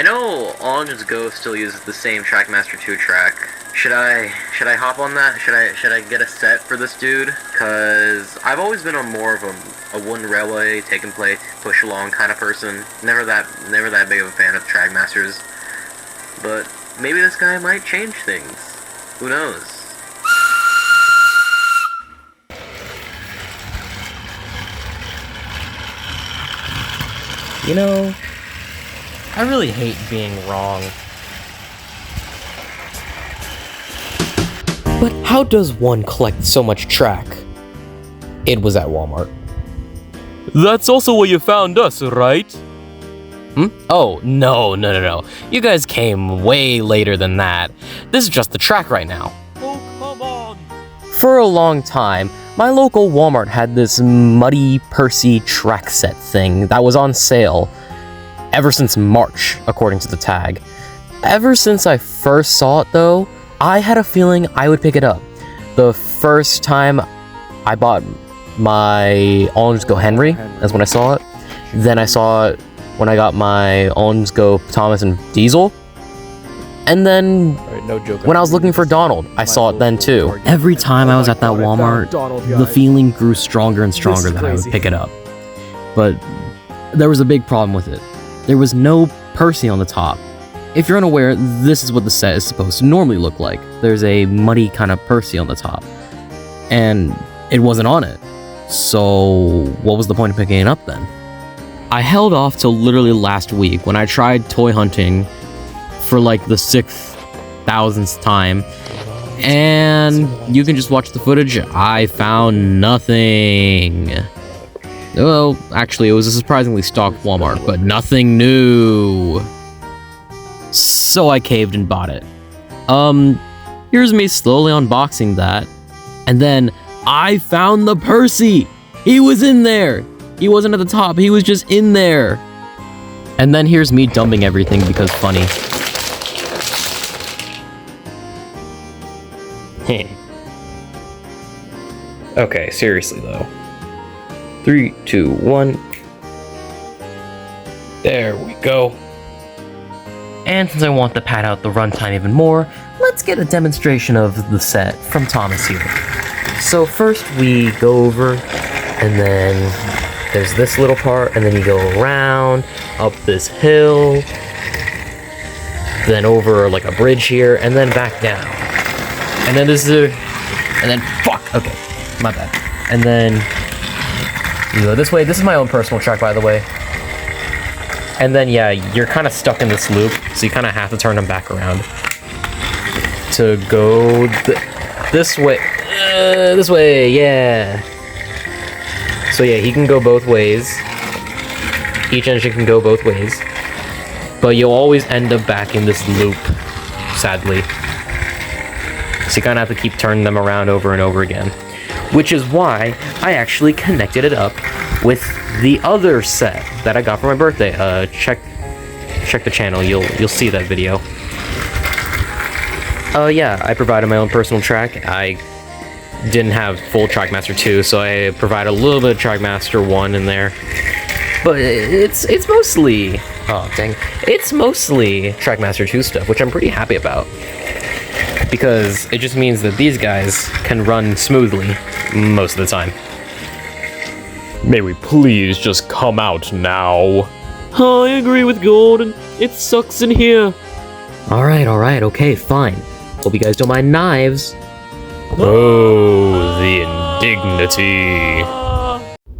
I know Orange's Go still uses the same Trackmaster 2 track. Should I hop on that? Should I get a set for this dude? Cause I've always been more of a wooden railway, take and play, push along kind of person. Never that big of a fan of Trackmasters. But maybe this guy might change things. Who knows? You know, I really hate being wrong. But how does one collect so much track? It was at Walmart. That's also where you found us, right? Oh, no. You guys came way later than that. This is just the track right now. Oh, come on! For a long time, my local Walmart had this muddy Percy Trackset thing that was on sale ever since March, according to the tag. Ever since I first saw it, though, I had a feeling I would pick it up. The first time I bought my Orange Go Henry, that's when I saw it. Then I saw it when I got my Orange Go Thomas and Diesel. And then, when I was looking for Donald, I saw it then too. Every time I was at that Walmart, the feeling grew stronger and stronger that I would pick it up. But there was a big problem with it. There was no Percy on the top. If you're unaware, this is what the set is supposed to normally look like. There's a muddy kind of Percy on the top. And it wasn't on it. So what was the point of picking it up then? I held off till literally last week when I tried toy hunting for like the 6,000th time, and you can just watch the footage. I found nothing. Well, actually, it was a surprisingly stocked Walmart, but nothing new. So I caved and bought it. Here's me slowly unboxing that, and then I found the Percy! He was in there! He wasn't at the top, he was just in there! And then here's me dumping everything because funny. Okay, seriously though. 3, 2, 1. There we go. And since I want to pad out the runtime even more, let's get a demonstration of the set from Thomas here. So first we go over, and then there's this little part, and then you go around, up this hill, then over like a bridge here, and then back down. And then this is and then, fuck, okay, my bad. And then you go this way. This is my own personal track, by the way. And then, yeah, you're kind of stuck in this loop, so you kind of have to turn them back around to go this way. This way, yeah. So yeah, he can go both ways. Each engine can go both ways. But you'll always end up back in this loop, sadly. So you kind of have to keep turning them around over and over again. Which is why I actually connected it up with the other set that I got for my birthday. Check the channel, you'll see that video. Yeah, I provided my own personal track. I didn't have full Trackmaster 2, so I provide a little bit of Trackmaster 1 in there. But it's mostly, oh dang, it's mostly Trackmaster 2 stuff, which I'm pretty happy about. Because it just means that these guys can run smoothly most of the time. May we please just come out now? I agree with Gordon. It sucks in here. Alright, okay, fine. Hope you guys don't mind knives. Oh, the indignity.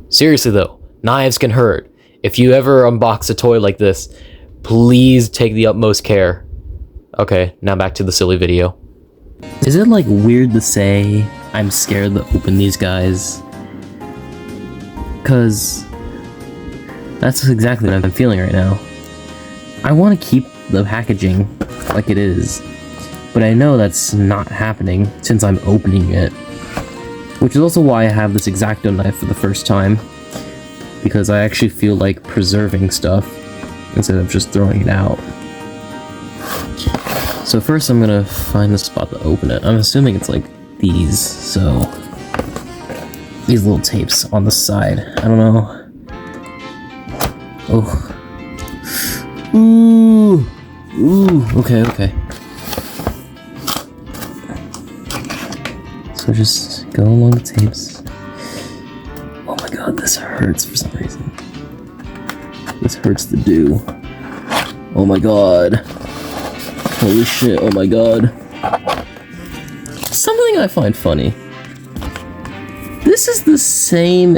Seriously though, knives can hurt. If you ever unbox a toy like this, please take the utmost care. Okay, now back to the silly video. Is it like weird to say I'm scared to open these guys? Cause that's exactly what I'm feeling right now. I want to keep the packaging like it is, but I know that's not happening since I'm opening it. Which is also why I have this X-Acto knife for the first time, because I actually feel like preserving stuff instead of just throwing it out. So first I'm gonna find the spot to open it. I'm assuming it's like these, so these little tapes on the side. I don't know. Oh. Ooh. Ooh, okay. So just go along the tapes. Oh my god, this hurts for some reason. This hurts to do. Oh my god. Holy shit, oh my god. Something I find funny. This is the same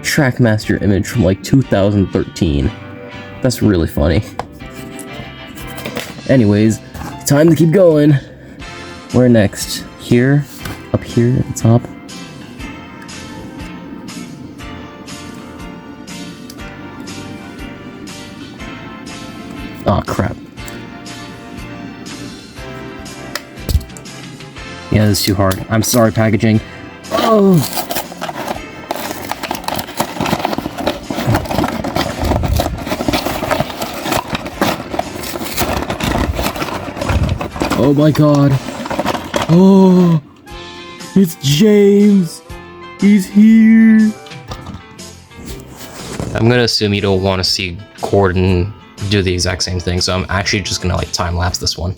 Trackmaster image from like 2013. That's really funny. Anyways, time to keep going. Where next? Here? Up here at the top? Aw, crap. Yeah, this is too hard. I'm sorry, packaging. Oh! Oh my god. Oh! It's James! He's here! I'm gonna assume you don't want to see Gordon do the exact same thing, so I'm actually just gonna like time-lapse this one.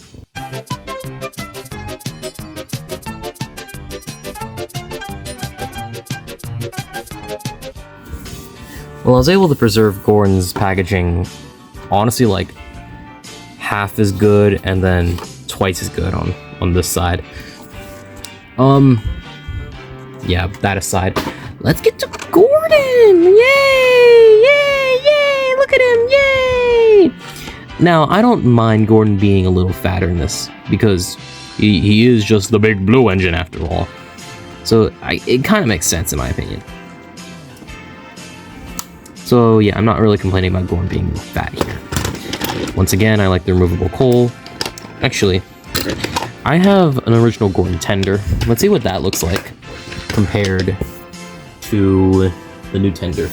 Well, I was able to preserve Gordon's packaging, honestly, like, half as good and then twice as good on this side. Yeah, that aside, let's get to Gordon! Yay! Yay! Yay! Look at him! Yay! Now, I don't mind Gordon being a little fatter in this, because he is just the big blue engine after all. So, it kind of makes sense in my opinion. So yeah, I'm not really complaining about Gordon being fat here. Once again, I like the removable coal. Actually, I have an original Gordon tender. Let's see what that looks like compared to the new tender.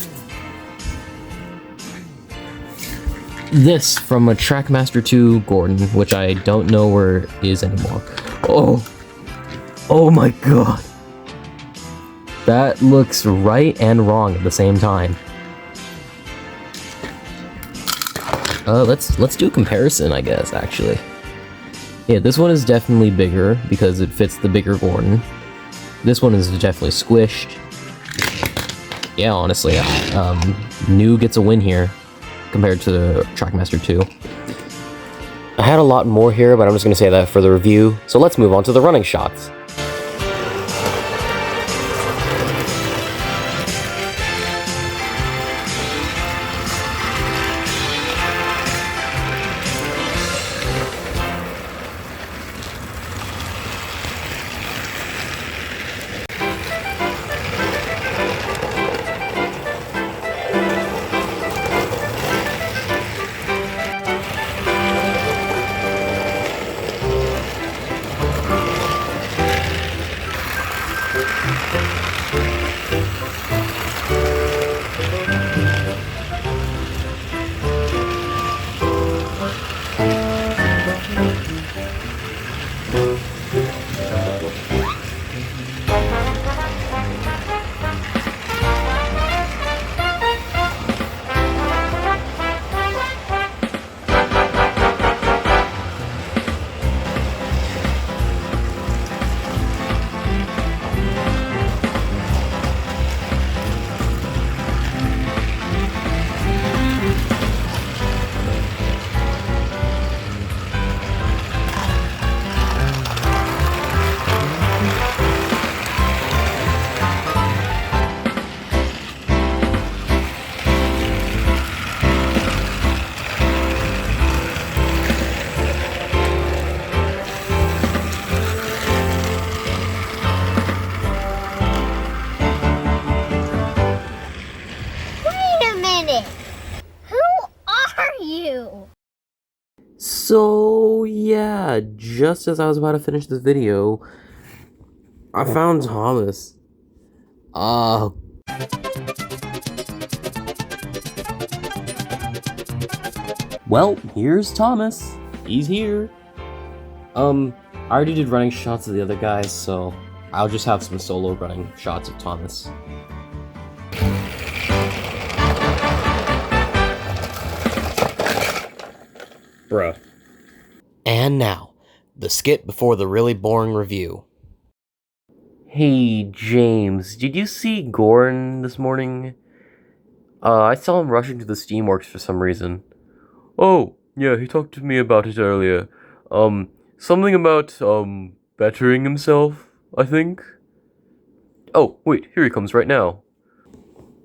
This from a Trackmaster 2 Gordon, which I don't know where it is anymore. Oh my god. That looks right and wrong at the same time. Let's do a comparison, I guess, actually. Yeah, this one is definitely bigger because it fits the bigger Gordon. This one is definitely squished. Yeah, honestly, new gets a win here compared to the Trackmaster 2. I had a lot more here, but I'm just going to say that for the review. So let's move on to the running shots. So yeah, just as I was about to finish this video, I found Thomas. Well, here's Thomas. He's here. I already did running shots of the other guys, so I'll just have some solo running shots of Thomas. Bruh. And now, the skit before the really boring review. Hey, James, did you see Gordon this morning? I saw him rushing to the Steamworks for some reason. Oh, yeah, he talked to me about it earlier. Something about, bettering himself, I think? Oh, wait, here he comes right now.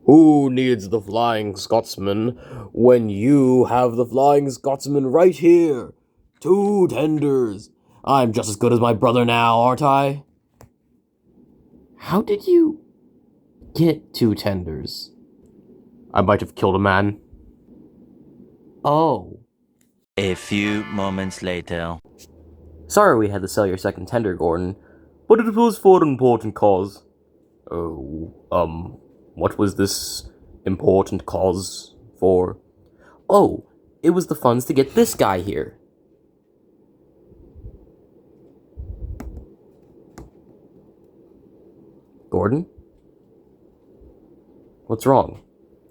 Who needs the Flying Scotsman when you have the Flying Scotsman right here? 2 tenders. I'm just as good as my brother now, aren't I? How did you get 2 tenders? I might have killed a man. Oh. A few moments later. Sorry we had to sell your second tender, Gordon. But it was for an important cause. Oh, what was this important cause for? Oh, it was the funds to get this guy here. Gordon? What's wrong?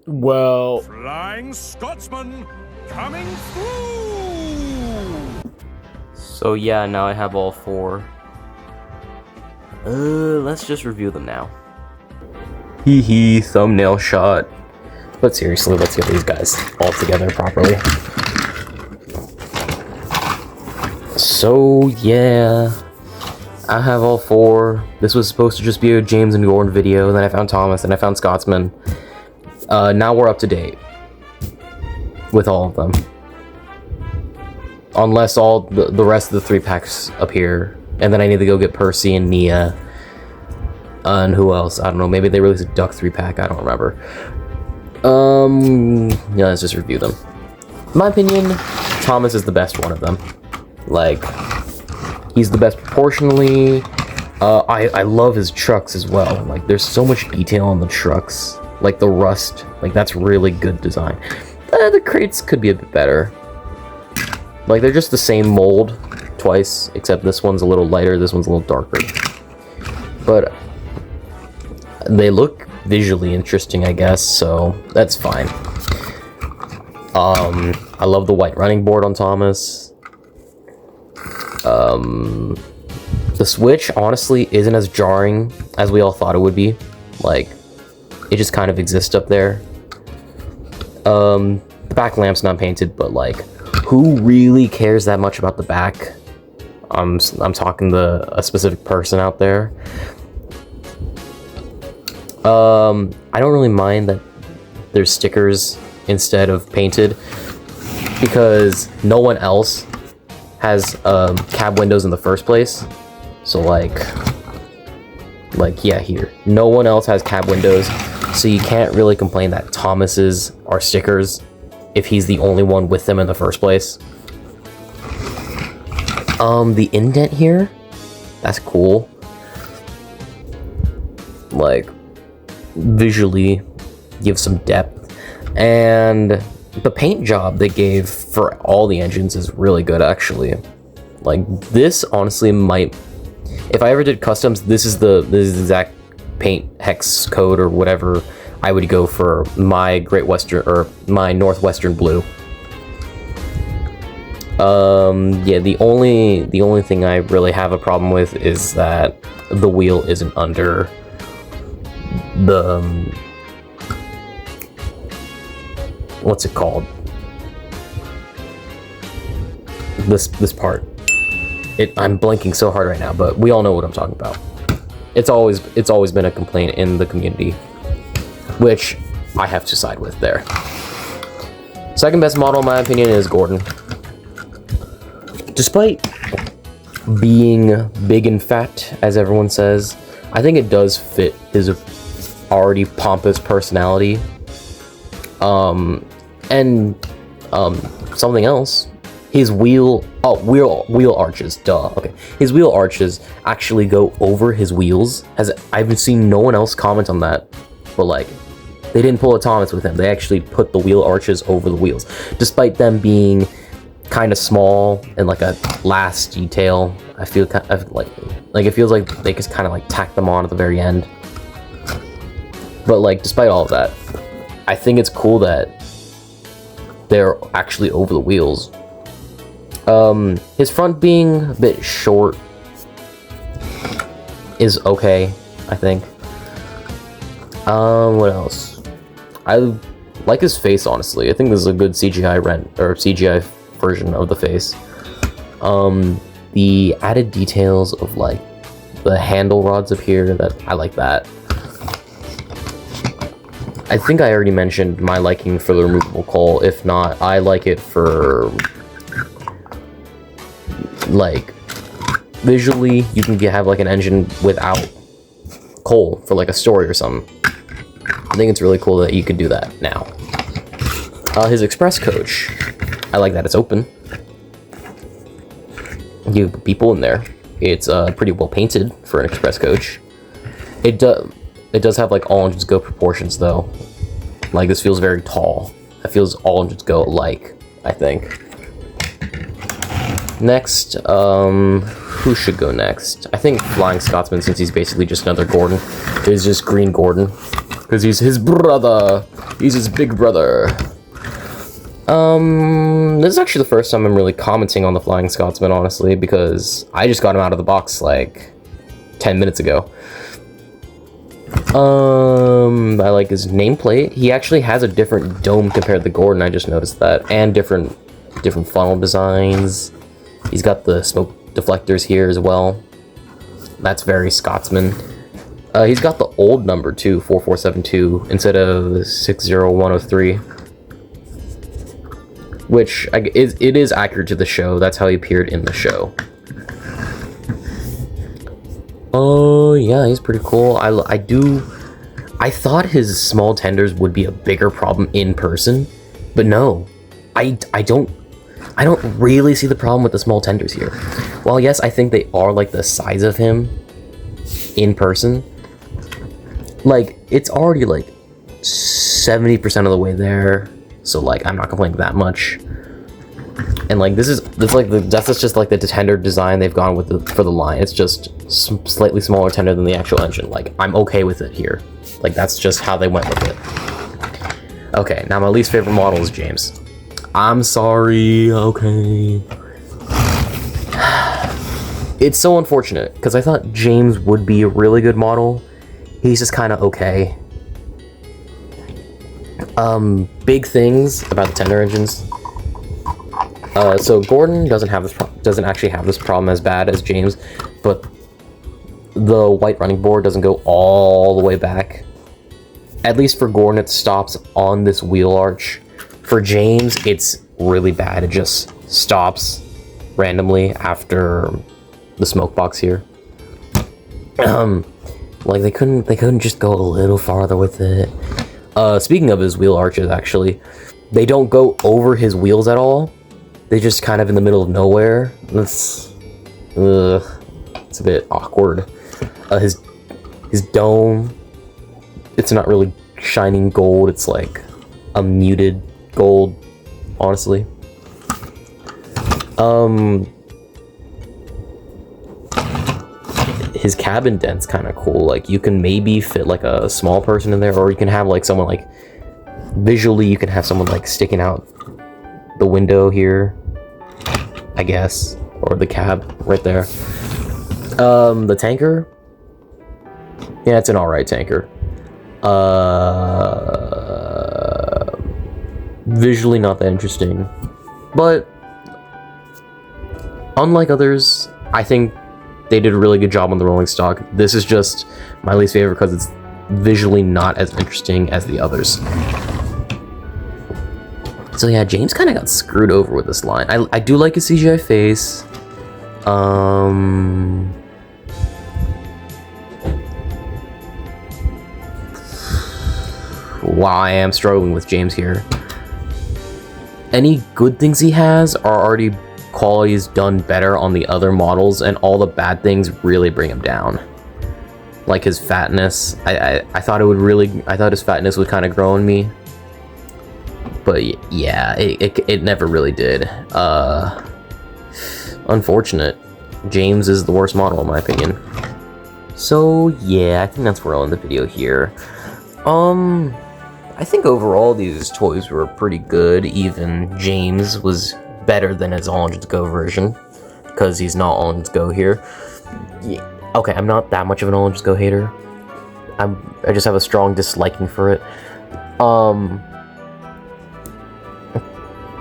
Well... Flying Scotsman coming through! So yeah, now I have all 4. Let's just review them now. Hee hee, thumbnail shot. But seriously, let's get these guys all together properly. So yeah, I have all 4. This was supposed to just be a James and Gordon video, then I found Thomas, and I found Scotsman. Now we're up to date with all of them. Unless all the rest of the 3 packs appear. And then I need to go get Percy and Nia. And who else? I don't know. Maybe they released a Duck 3-pack. I don't remember. Yeah, let's just review them. In my opinion, Thomas is the best one of them. Like, he's the best proportionally. I love his trucks as well. Like, there's so much detail on the trucks. Like, the rust. Like, that's really good design. The crates could be a bit better. Like, they're just the same mold twice, except this one's a little lighter, this one's a little darker. But they look visually interesting, I guess, so that's fine. I love the white running board on Thomas. The switch, honestly, isn't as jarring as we all thought it would be. Like, it just kind of exists up there. The back lamp's not painted, but like, who really cares that much about the back? I'm talking to a specific person out there. I don't really mind that there's stickers instead of painted, because no one else has cab windows in the first place. So like yeah, here, no one else has cab windows, so you can't really complain that Thomas's are stickers if he's the only one with them in the first place. The indent here, that's cool. Like, visually gives some depth, and the paint job they gave for all the engines is really good, actually. Like, this honestly might, if I ever did customs, this is the exact paint hex code or whatever I would go for my Great Western, or my Northwestern blue. Yeah, the only thing I really have a problem with is that the wheel isn't under the what's it called? This part. I'm blanking so hard right now, but we all know what I'm talking about. It's always been a complaint in the community, which I have to side with there. Second best model in my opinion is Gordon. Despite being big and fat, as everyone says, I think it does fit his already pompous personality. Something else. His wheel arches, duh. Okay. His wheel arches actually go over his wheels. I've seen no one else comment on that, but like, they didn't pull a Thomas with him. They actually put the wheel arches over the wheels, despite them being kind of small and like a last detail. I feel kind of like it feels like they just kind of like tack them on at the very end. But like, despite all of that, I think it's cool that they're actually over the wheels. His front being a bit short is okay, I think. What else? I like his face, honestly. I think this is a good CGI version of the face. The added details of like the handle rods up here, I like that. I think I already mentioned my liking for the removable coal. If not, I like it for like visually you can have like an engine without coal for like a story or something. I think it's really cool that you could do that now. His express coach, I like that it's open. You have people in there. It's pretty well painted for an express coach. It does have like all engines go proportions though. Like this feels very tall. It feels all engines go alike, I think. Next, who should go next? I think Flyong Scottman, since he's basically just another Gordon. He's just Green Gordon. Because he's his brother. He's his big brother. This is actually the first time I'm really commenting on the Flyong Scotsman, honestly, because I just got him out of the box like 10 minutes ago. I like his nameplate. He actually has a different dome compared to the Gordon, I just noticed that. And different funnel designs. He's got the smoke deflectors here as well. That's very Scotsman. He's got the old number too, 4472, instead of 60103. Which it is accurate to the show. That's how he appeared in the show. Oh yeah, he's pretty cool. I thought his small tenders would be a bigger problem in person, but no, I don't really see the problem with the small tenders here. Well, yes, I think they are like the size of him in person. Like it's already like 70% of the way there. So like I'm not complaining that much, and like that's just like the tender design they've gone with for the line. It's just slightly smaller tender than the actual engine. Like I'm okay with it here. Like that's just how they went with it. Okay, now my least favorite model is James. I'm sorry. Okay. It's so unfortunate because I thought James would be a really good model. He's just kind of okay. Big things about the tender engines. So Gordon doesn't actually have this problem as bad as James, but the white running board doesn't go all the way back. At least for Gordon, it stops on this wheel arch. For James, it's really bad. It just stops randomly after the smoke box here. Like they couldn't just go a little farther with it. Speaking of his wheel arches, actually, they don't go over his wheels at all. They just kind of in the middle of nowhere. It's a bit awkward. His dome, it's not really shining gold. It's like a muted gold, honestly. His cabin dent's kind of cool. Like you can maybe fit like a small person in there, or you can have like someone like visually you can have someone like sticking out the window here, I guess, or the cab right there. The tanker, yeah, it's an alright tanker. Visually not that interesting, but unlike others, I think they did a really good job on the rolling stock. This is just my least favorite because it's visually not as interesting as the others. So yeah, James kind of got screwed over with this line. I do like his CGI face. Wow, I am struggling with James here. Any good things he has are already qualities done better on the other models, and all the bad things really bring him down. Like his fatness, I thought his fatness would kind of grow on me, but yeah, it never really did. Unfortunate. James is the worst model in my opinion. So yeah, I think that's where I'll end the video here. I think overall these toys were pretty good. Even James was better than his All Engines Go version, because he's not All Engines Go here. Okay, I'm not that much of an All Engines Go hater. I just have a strong disliking for it.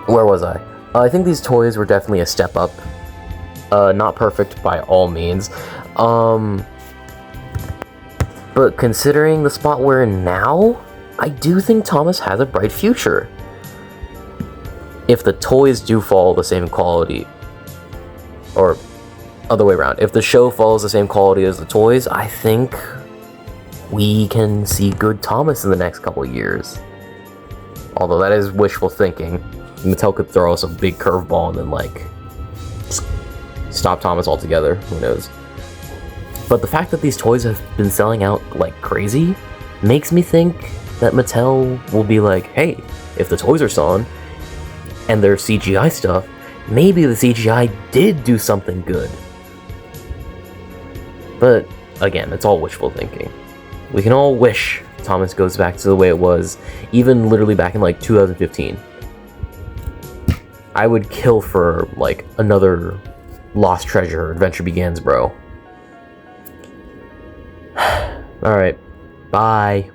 Where was I? I think these toys were definitely a step up. Not perfect by all means. But considering the spot we're in now, I do think Thomas has a bright future. If the toys do follow the same quality, or other way around, if the show follows the same quality as the toys, I think we can see good Thomas in the next couple of years. Although that is wishful thinking. Mattel could throw us a big curveball and then, like, just stop Thomas altogether. Who knows? But the fact that these toys have been selling out like crazy makes me think that Mattel will be like, hey, if the toys are selling and there's CGI stuff, maybe the CGI did do something good. But again, it's all wishful thinking. We can all wish Thomas goes back to the way it was, even literally back in like 2015. I would kill for like another Lost Treasure Adventure Begins, bro. Alright, bye.